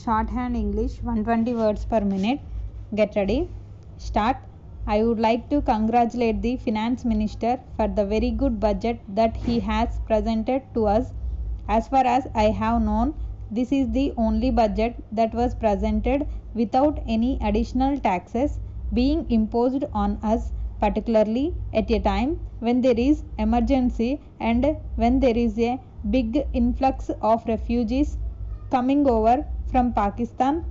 Shorthand English 120 words per minute. Get ready. Start. I would like to congratulate the Finance Minister for the very good budget that he has presented to us. As far as I have known, this is the only budget that was presented without any additional taxes being imposed on us, particularly at a time when there is emergency and when there is a big influx of refugees coming over from Pakistan.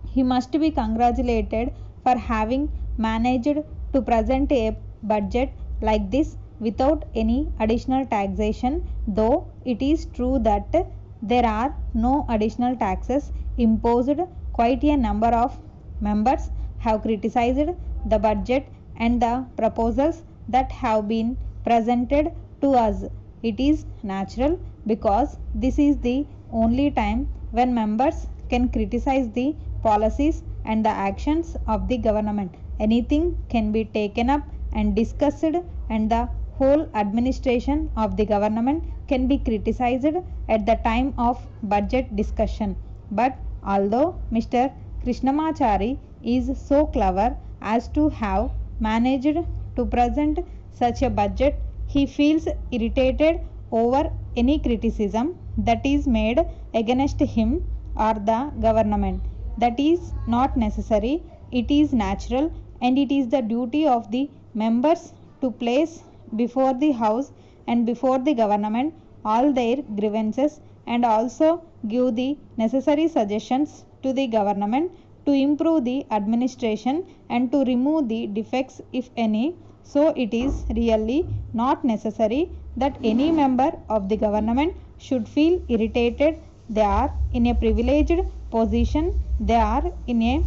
He must be congratulated for having managed to present a budget like this without any additional taxation, though it is true that there are no additional taxes imposed. Quite a number of members have criticized the budget and the proposals that have been presented to us. It is natural because this is the only time when members can criticize the policies and the actions of the government. Anything can be taken up and discussed, and the whole administration of the government can be criticized at the time of budget discussion. But although Mr. Krishnamachari is so clever as to have managed to present such a budget, he feels irritated over any criticism that is made against him or the government. That is not necessary. It is natural, and it is the duty of the members to place before the House and before the government all their grievances, and also give the necessary suggestions to the government to improve the administration and to remove the defects if any. So it is really not necessary that any member of the government should feel irritated. They are in a privileged position. They are in a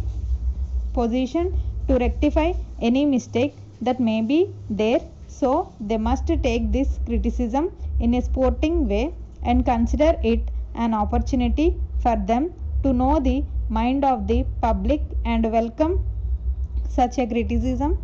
position to rectify any mistake that may be there. So they must take this criticism in a sporting way and consider it an opportunity for them to know the mind of the public and welcome such a criticism.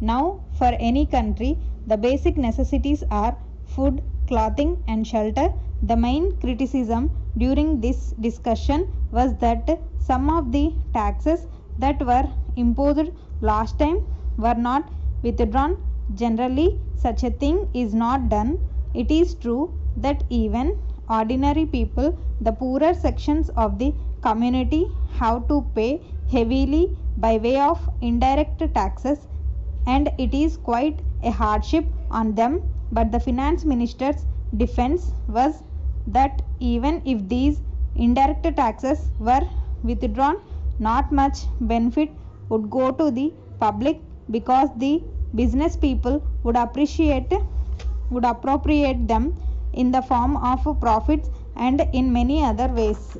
Now, for any country, the basic necessities are food, clothing, and shelter. The main criticism during this discussion was that some of the taxes that were imposed last time were not withdrawn. Generally, such a thing is not done. It is true that even ordinary people, the poorer sections of the community, have to pay heavily by way of indirect taxes, and it is quite a hardship on them. But the finance minister's defense was that even if these indirect taxes were withdrawn, not much benefit would go to the public, because the business people would appropriate them in the form of profits and in many other ways.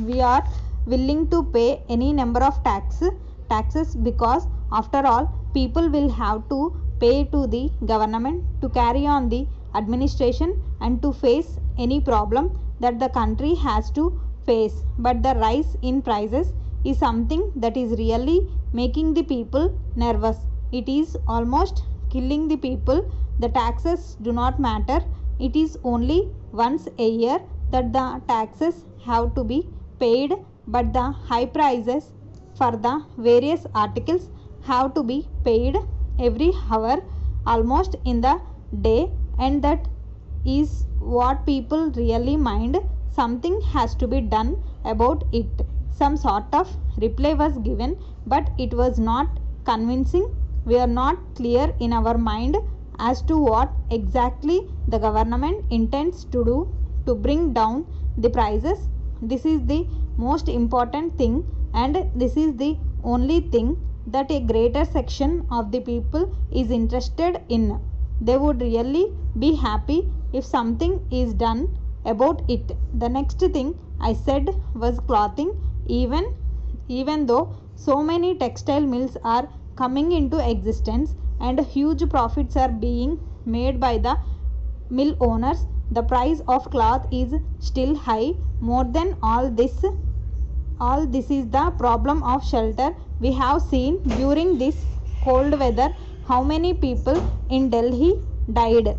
We are willing to pay any number of taxes because after all people will have to pay to the government to carry on the administration and to face any problem that the country has to face. But the rise in prices is something that is really making the people nervous. It is almost killing the people. The taxes do not matter. It is only once a year that the taxes have to be paid, but the high prices for the various articles have to be paid every hour, almost in the day, and that is what people really mind. Something has to be done about it. Some sort of reply was given, but it was not convincing. We are not clear in our mind as to what exactly the government intends to do to bring down the prices. This is the most important thing, and this is the only thing that a greater section of the people is interested in. They would really be happy if something is done about it. The next thing I said was clothing. Even though so many textile mills are coming into existence and huge profits are being made by the mill owners, the price of cloth is still high. More than all this is the problem of shelter. We have seen during this cold weather how many people in Delhi died